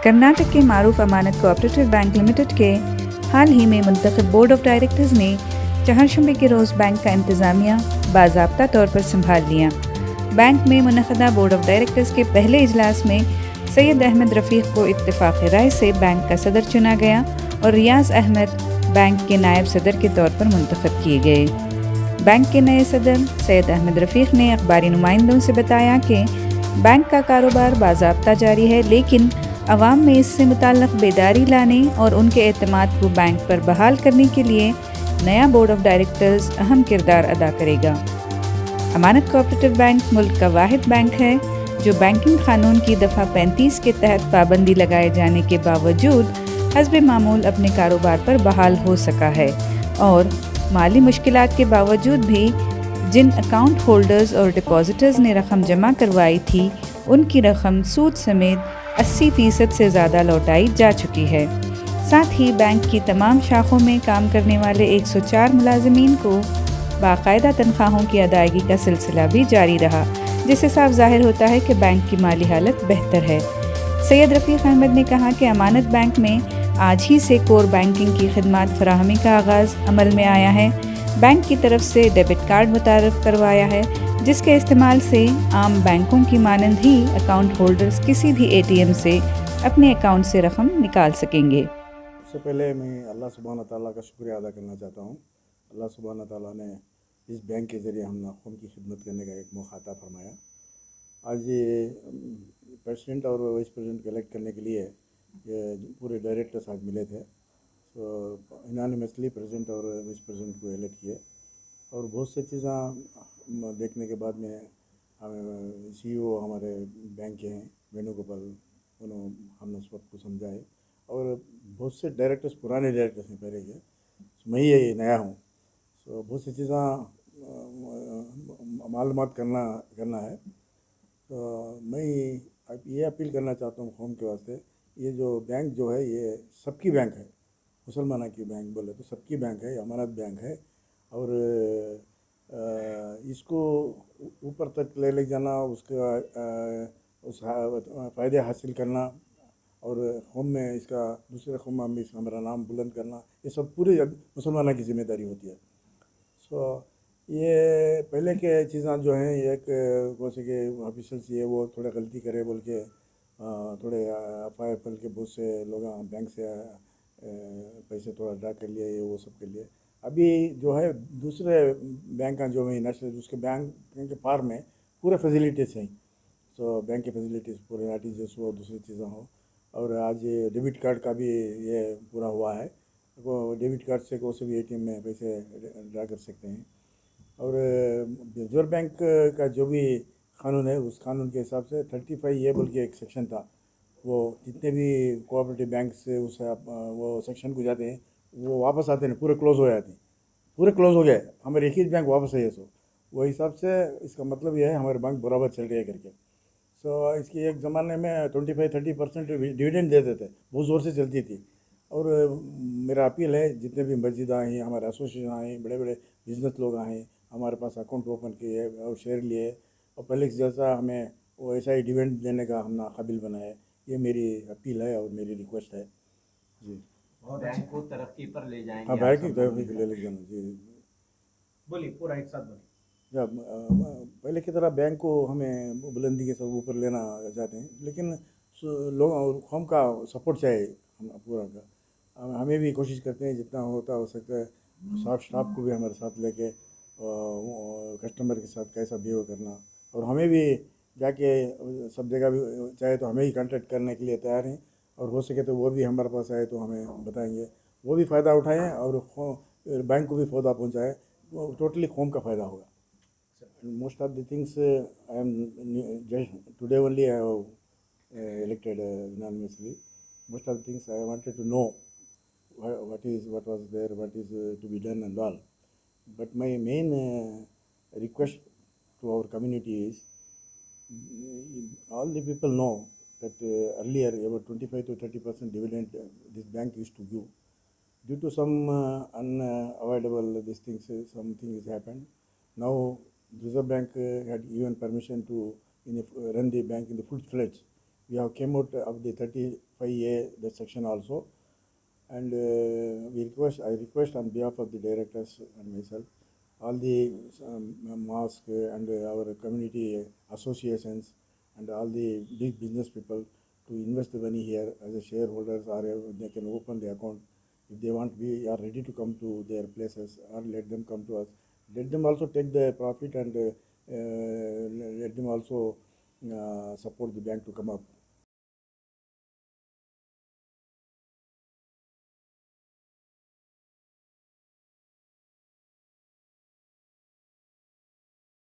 कर्नाटक के मारूफ अमानत cooperative bank limited के हाल ही में मुंतखब बोर्ड ऑफ डायरेक्टर्स ने चहारशंबे के रोज़ बैंक का इंतज़ामिया बाज़ाब्ता तौर पर संभाल लिया। बैंक में मुनक़दा बोर्ड ऑफ डायरेक्टर्स के पहले इजलास में सैयद अहमद रफ़ीक को इत्तेफ़ाक़ राय से बैंक का सदर चुना गया और रियाज़ अहमद बैंक के नायब सदर के तौर पर मुंतखब किए गए। बैंक के नए सदर सैयद अहमद रफ़ीक ने अखबारी नुमाइंदों से बताया कि बैंक का कारोबार बाज़ाब्ता जारी है, लेकिन अवाम में इससे मुताल्लिक़ बेदारी लाने और उनके एतमाद को बैंक पर बहाल करने के लिए नया बोर्ड ऑफ डायरेक्टर्स अहम किरदार अदा करेगा। अमानत कोऑपरेटिव बैंक मुल्क का वाहिद बैंक है जो बैंकिंग कानून की दफ़ा 35 के तहत पाबंदी लगाए जाने के बावजूद हस्ब मामूल अपने कारोबार पर बहाल हो सका है और माली मुश्किलात के बावजूद भी जिन अकाउंट होल्डर्स और डिपॉजिटर्स ने रकम जमा करवाई थी उनकी रकम सूद समेत 80% से ज़्यादा लौटाई जा चुकी है। साथ ही बैंक की तमाम शाखों में काम करने वाले 104 मुलाजिमीन को बाकायदा तनख्वाहों की अदायगी का सिलसिला भी जारी रहा, जिससे साफ जाहिर होता है कि बैंक की माली हालत बेहतर है। सैयद रफ़ीक अहमद ने कहा कि अमानत बैंक में आज ही से कोर बैंकिंग की खिदमात फराहमी का आगाज़ अमल में आया है। बैंक की तरफ से डेबिट कार्ड मुतारफ़ करवाया है, जिसके इस्तेमाल से आम बैंकों की मानंद ही अकाउंट होल्डर्स किसी भी ATM से अपने अकाउंट से रकम निकाल सकेंगे। सबसे पहले मैं अल्लाह सुब्हान ताला का शुक्रिया अदा करना चाहता हूँ। अल्लाह सुब्हान ताला ने इस बैंक के ज़रिए हम कौम की खिदमत करने का एक मौका अता फरमाया। आज ये प्रेसिडेंट और वाइस प्रेसिडेंट को इलेक्ट करने के लिए ये पूरे डायरेक्टर्स आज मिले थे, तो इनानिमसली प्रेसिडेंट और वाइस प्रेसिडेंट को इलेक्ट किए और बहुत सी चीज़ें देखने के बाद में हमें CEO हमारे बैंक के हैं वेणुगोपाल, उन्होंने हमने सबको समझाए और बहुत से डायरेक्टर्स पुराने डायरेक्टर्स हैं पहले के, मैं ही नया हूँ, तो बहुत सी चीज़ें मालूमात करना है। तो मैं ये अपील करना चाहता हूँ कौम के वास्ते, ये जो बैंक जो है ये सबकी बैंक है, मुसलमाना की बैंक बोले तो सबकी बैंक है, अमानत बैंक है और इसको ऊपर तक ले जाना, उसका उस फ़ायदे हासिल करना और कौम में इसका दूसरे कौम में इसका हमारा नाम बुलंद करना, ये सब पूरे मुसलमानों की जिम्मेदारी होती है। सो ये पहले के चीज़ें जो हैं एक जैसे कि ऑफिसर्स ये वो थोड़ा गलती करे बोल के थोड़े अफवाह फैल के बहुत से लोग बैंक से पैसे थोड़ा ड्रा कर लिए, ये वो सब के लिए अभी जो है दूसरे बैंक जो है नेशनल उसके बैंक के पार में पूरे फैसिलिटीज़ हैं, तो बैंक की फैसिलिटीज़ पूरे RTGS हो दूसरी चीज़ें हो और आज ये डेबिट कार्ड का भी ये पूरा हुआ है, वो डेबिट कार्ड से कोई से भी ATM में पैसे ड्रा कर सकते हैं और रिजर्व बैंक का जो भी कानून है उस कानून के हिसाब से 35A बोल के एक सेक्शन था, वो जितने भी कोऑपरेटिव बैंक से उस वो सेक्शन को जाते हैं वो वापस आते हैं, पूरे क्लोज हो जाते हैं, पूरे क्लोज हो गए, हमारे एक ही बैंक वापस है ये सो वो हिसाब से इसका मतलब ये है हमारे बैंक बराबर चल रही है करके। सो इसकी एक ज़माने में 25-30% डिविडेंड देते थे, बहुत ज़ोर से चलती थी और मेरा अपील है जितने भी मस्जिद आए हैं, हमारे एसोसिएशन आए हैं, बड़े बड़े बिजनेस लोग आए हैं, हमारे पास अकाउंट ओपन किए और शेयर लिए और पहले जैसा हमें वो ऐसा ही डिविडेंड देने का हम काबिल बनाए, ये मेरी अपील है और मेरी रिक्वेस्ट है जी। और बैंक को तरक्की पर ले हाँ, जाएंगे आप बैंक की सब तरफ मिलकर। ले जाना जी। बोलिए पूरा एक साथ बोलिए। जब पहले की तरह बैंक को हमें बुलंदी के सब ऊपर लेना चाहते हैं, लेकिन लोग कौम का सपोर्ट चाहिए हम पूरा का, हमें भी कोशिश करते हैं जितना होता हो सकता है स्टाफ को भी हमारे साथ लेके कस्टमर के साथ कैसा बिहेव करना और हमें भी जाके सब जगह भी चाहे तो हमें ही कांटेक्ट करने के लिए तैयार हैं और हो सके तो वो भी हमारे पास आए तो हमें बताएंगे, वो भी फ़ायदा उठाएं और बैंक को भी फ़ायदा पहुँचाए, वो टोटली कौम का फ़ायदा होगा। Most of the things I am just today only I have elected unanimously. Most of the things I wanted to know what was there, what is to be done and all. But my main request to our community is all the people know that earlier about 25 to 30% dividend this bank used to give. Due to some unavoidable these things, something has happened. Now Reserve Bank had given permission to run the bank in the full fledged. we have came out of the 35A, the section also, and I request on behalf of the directors and myself, all the mosque and our community associations and all the big business people to invest the money here as a shareholders, or they can open the account. If they want, we are ready to come to their places, or let them come to us. Let them also take the profit, and let them also support the bank to come up.